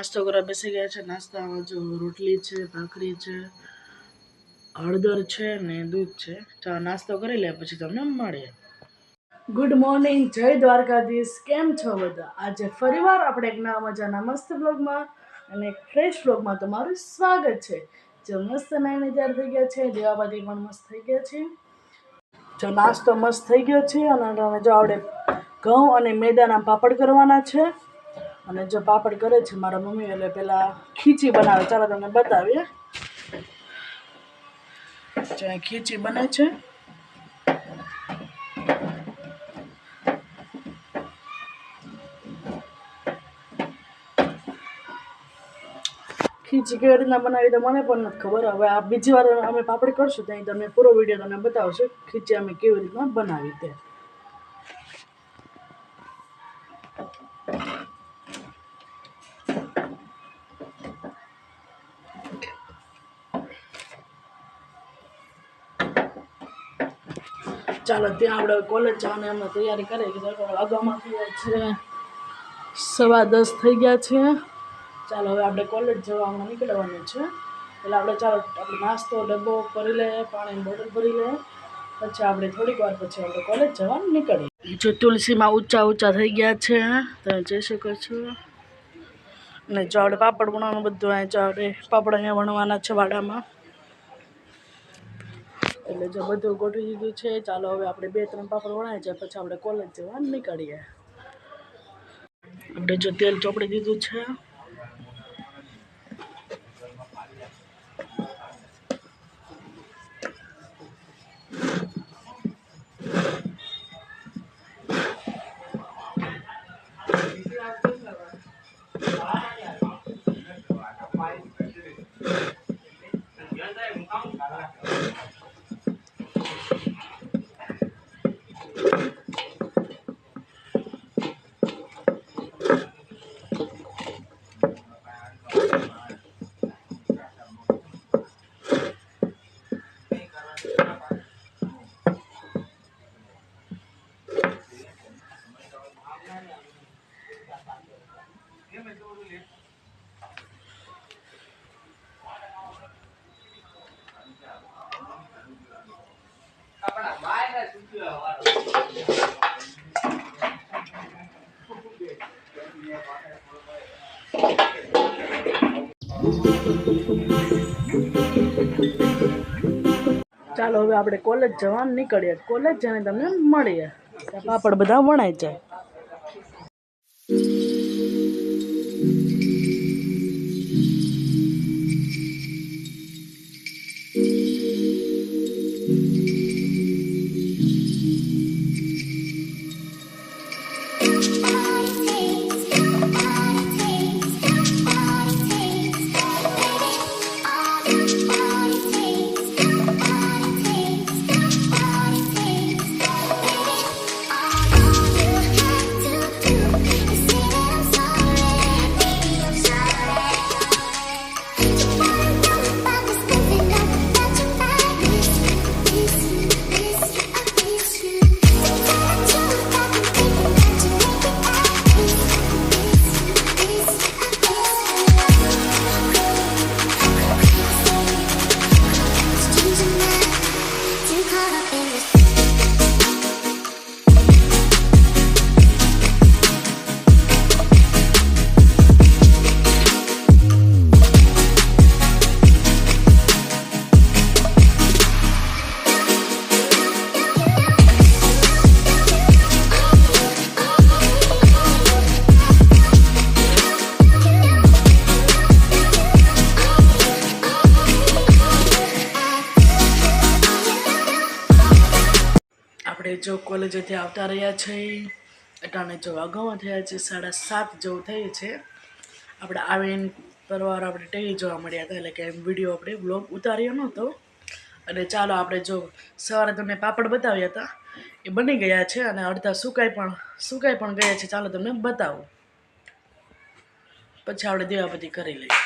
નાસ્તો કરવા બેસી ગયા છે। નાસ્તામાં જો રોટલી છે, ભાખરી છે, હળદર છે ને દૂધ છે। ચાલો નાસ્તો કરી લે પછી તમને મળીએ। ગુડ મોર્નિંગ, જય દ્વારકાધીશ। કેમ છો બધા? આજે ફરીવાર આપણે એક નવા મજાના મસ્ત બ્લોગમાં અને એક ફ્રેશ બ્લોગમાં તમારું સ્વાગત છે। જો મસ્ત નાઈને તૈયાર થઈ ગયા છે, દીવાબત્તી પણ મસ્ત થઈ ગયા છે। જો નાસ્તો મસ્ત થઈ ગયો છે અને જો આપણે ઘઉં અને મેદાના પાપડ કરવાના છે। અને જો પાપડ કરે છે મારા મમ્મી, એટલે પેલા ખીચી બનાવે। ચાલો તમને બતાવીએ। જો ખીચી બને છે। ખીચી કેવી રીતના બનાવી તો મને પણ નથી ખબર। હવે આ બીજી વાર અમે પાપડ કરશું ત્યાં તમને પૂરો વિડીયો તમને બતાવશું ખીચી અમે કેવી રીતના બનાવી તે। ચાલો ત્યાં આપણે કોલેજ જવાની અમે તૈયારી કરી કે અગાઉમાં થઈ ગયા છે 10:15 થઈ ગયા છે। ચાલો હવે આપણે કોલેજ જવામાં નીકળવાનું છે। એટલે આપણે ચાલો આપણે નાસ્તો ડબ્બો ભરી લઈએ, પાણીની બોટલ ભરી લઈએ, પછી આપણે થોડીક વાર પછી આપણે કોલેજ જવા નીકળીએ। જો તુલસીમાં ઊંચા થઈ ગયા છે, તમે જોઈ શકો છો। અને જો આપણે પાપડ બનાવવાનું બધું આપણે પાપડ અહીંયા વણવાના છે વાડામાં। એટલે જો બધું ગોઠવી દીધું છે। ચાલો હવે આપણે 2-3 પાપડ વણાઈ જાય પછી આપણે કોલેજ જવા નીકળીએ। આપણે જો તેલ ચોપડી દીધું છે। ચાલો હવે આપણે કોલેજ જવા નીકળીએ। કોલેજ જઈને તમને મળીએ। પાપડ બધા વણાઈ જાય। આપણે જો કોલેજેથી આવતા રહ્યા છે। અટાણે જો અગાઉ થયા છે 7:30 જેવું થયું છે। આપણે આવીને પરવાર આપણે ટીવી જોવા મળ્યા હતા, એટલે કે વિડીયો આપણે બ્લોગ ઉતાર્યો નહોતો। અને ચાલો આપણે જો સવારે તમને પાપડ બતાવ્યા હતા એ બની ગયા છે અને અડધા સુકાઈ પણ ગયા છે। ચાલો તમને બતાવું, પછી આપણે દીવાબત્તી કરી લઈએ।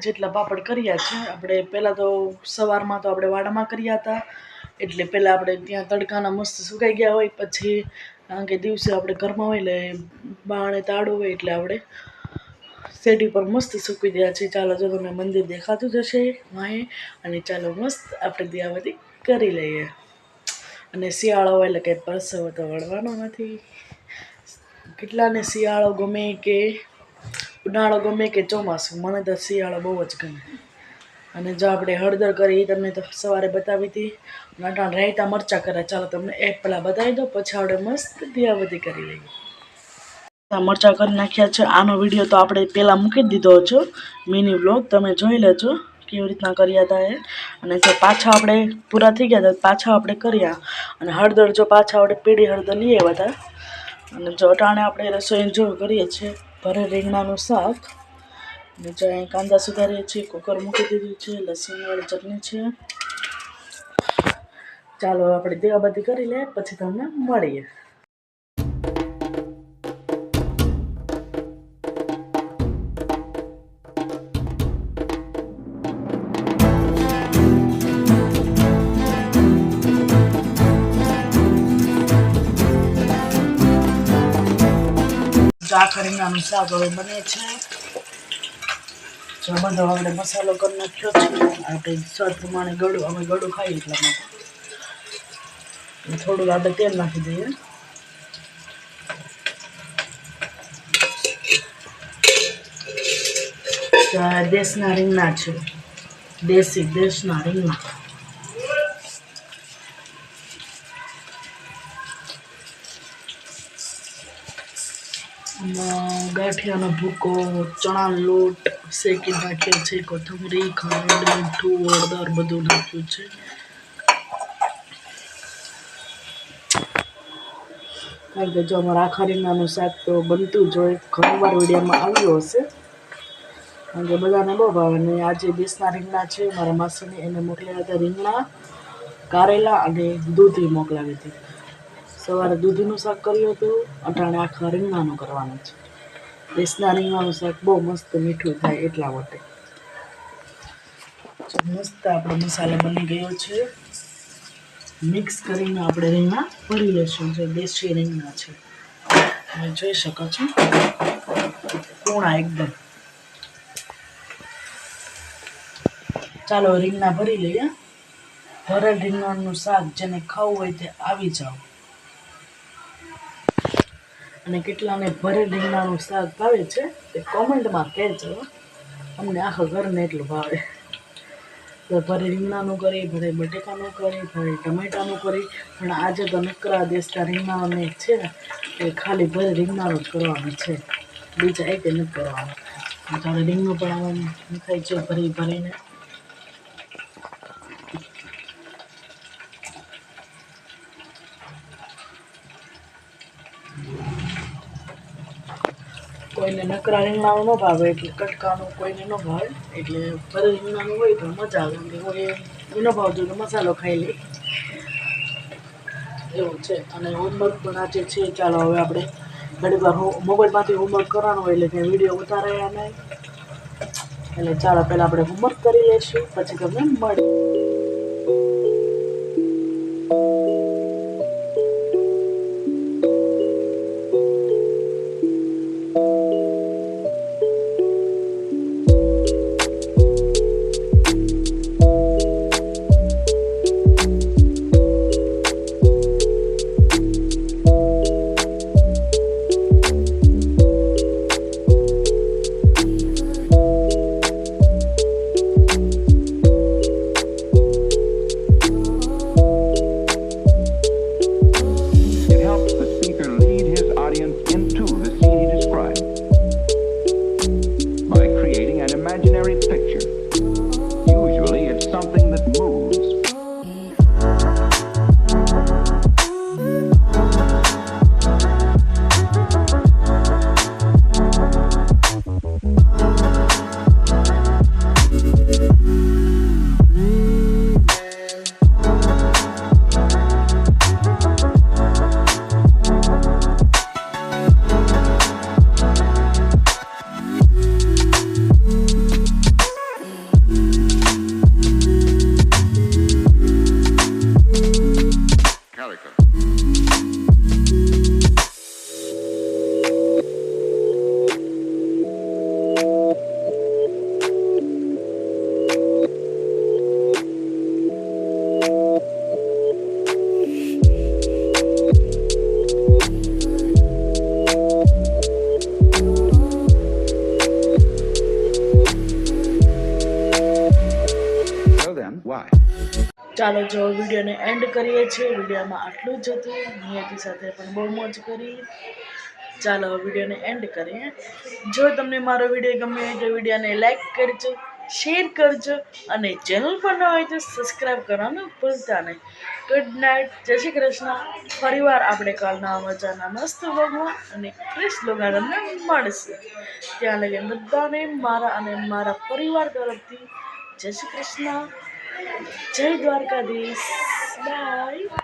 જેટલા પાપડ કર્યા છે આપણે. પહેલાં તો સવારમાં તો આપણે વાડામાં કર્યા હતા, એટલે પહેલાં આપણે ત્યાં તડકાના મસ્ત સુકાઈ ગયા હોય. પછી કારણ કે દિવસે આપણે ઘરમાં હોય એટલે બાણે તાળું હોય એટલે આપણે શેરડી પર મસ્ત સૂકવી દયા છે. ચાલો જો તમને મંદિર દેખાતું જશે વાંહે, અને ચાલો મસ્ત આપણે દિયાબત્તી કરી લઈએ. અને શિયાળો હોય એટલે કંઈ પરસેવો તો વળવાનો નથી. કેટલાને શિયાળો ગમે કે ઉનાળો ગમે કે ચોમાસું, મને તો શિયાળો બહુ જ ગમે. અને જો આપણે હળદર કરી તમને તો સવારે બતાવી હતી, નાના રાયતા મરચાં કરે. ચાલો તમને એ પહેલાં બતાવી દો, પછી આપણે મસ્ત દિયાબત્તી કરી લઈએ. મરચાં કરી નાખ્યા છે. આનો વિડીયો તો આપણે પહેલાં મૂકી જ દીધો છે, મિની વ્લોગ, તમે જોઈ લેજો કેવી રીતના કર્યા હતા એ. અને જો પાછા આપણે પૂરા થઈ ગયા હતા પાછા આપણે કર્યા. અને હળદર જો પાછા આપણે પીળી હળદર લઈ આવ્યા હતા. અને જો અટાણે આપણે રસોઈ જો કરીએ છીએ ભરે રીંગણાનું શાક. અને જો અહીં કાંદા સુધારીએ છીએ, કુકર મૂકી દીધું છે, લસણવાળી ચટણી છે. ચાલો આપણે દિયાબત્તી કરી લઈએ, પછી તમને મળીએ. આખા રીંગણાનું શાક હવે બને છે. જો બધો આપણે મસાલો કરી નાખ્યો છે. આપણે સ્વાદ પ્રમાણે ગળું, અમે ગળું ખાઈએ એટલા માટે થોડું આપણે તેલ નાખી દઈએ. દેશના રીંગણા છે, દેશના રીંગણા. ગાંઠિયાનો ભૂકો, ચણાનો લોટ શેકી નાખ્યો છે, કોથમરી, ખાંડ, મીઠું, હળદર બધું નાખ્યું છે. કારણ કે જો અમારા આખા રીંગણાનું શાક તો બનતું જ હોય, ઘણીવાર વિડીયોમાં આવ્યું હશે. કારણ કે બધાને બહુ ભાવે. ને આજે દેશના રીંગણા છે, મારા માસીને એને મોકલ્યા હતા રીંગણા, કારેલા અને દૂધી મોકલાવી હતી. સવારે દૂધીનું શાક કર્યું હતું, અટાણે આખા રીંગણાનું કરવાનું છે. દેશના રીંગણાનું શાક બહુ મસ્ત મીઠું થાય એટલા માટે. મસ્ત આપણો મસાલો બની ગયો છે. મિક્સ કરીને આપણે રીંગણા ભરી લઈશું. જે દેશી રીંગણા છે તમે જોઈ શકો છો, પૂણા એકદમ. ચાલો રીંગણા ભરી લઈએ. ભરેલ રીંગણાનું શાક જેને ખાવું હોય તે આવી જાઓ. અને કેટલાને ભરેલ રીંગણાનું શાક ભાવે છે તે કોમેન્ટમાં કહેજો. અમને આખા ઘરને એટલું ભાવે. તો ભરે રીંગણાનું કરી, ભરે બટેકાનું કરી, ભરે ટમેટાનું કરી. પણ આજે તો નકરા દેશના રીંગણાને છે ને એ ખાલી ભરે રીંગણાનું જ કરવાનું છે, બીજા એક નથી કરવાનું. ત્યારે રીંગણું પણ આમ થાય છે ભરીને. કોઈને નકરા રીંગણાનું ન ભાવે એટલે કટકાનું કોઈને ન ભાવે, એટલે ભરે રીંગણાનું હોય તો મજા આવે. કે કોઈ ન ભાવતું તો મસાલો ખાઈ લે એવું છે. અને હોમવર્ક પણ આજે છે. ચાલો હવે આપણે ઘણી વાર મોબાઈલમાંથી હોમવર્ક કરવાનું હોય એટલે ત્યાં વિડીયો ઉતાર્યા નહીં. એટલે ચાલો પહેલાં આપણે હોમવર્ક કરી લઈશું, પછી તમને મળીએ. ચાલો જો વિડીયોને એન્ડ કરીએ છીએ. વિડીયોમાં આટલું જ હતું. નિયતિ સાથે પણ બહુ મોજ કરી. ચાલો વિડીયોને એન્ડ કરીએ. જો તમને મારો વિડીયો ગમે તો વિડીયોને લાઈક કરજો, શેર કરજો અને ચેનલ પર ન હોય તો સબસ્ક્રાઈબ કરવાનું ભૂલતા નહીં. ગુડ નાઇટ, જય શ્રી કૃષ્ણ. ફરીવાર આપણે કાલના મજાના મસ્ત ભગવાન અને ક્રિશ લોગાનંદને મળશે. ત્યાં લગી બધાને મારા અને મારા પરિવાર તરફથી જય શ્રી કૃષ્ણ, જય દ્વારકાધીશ, બાય.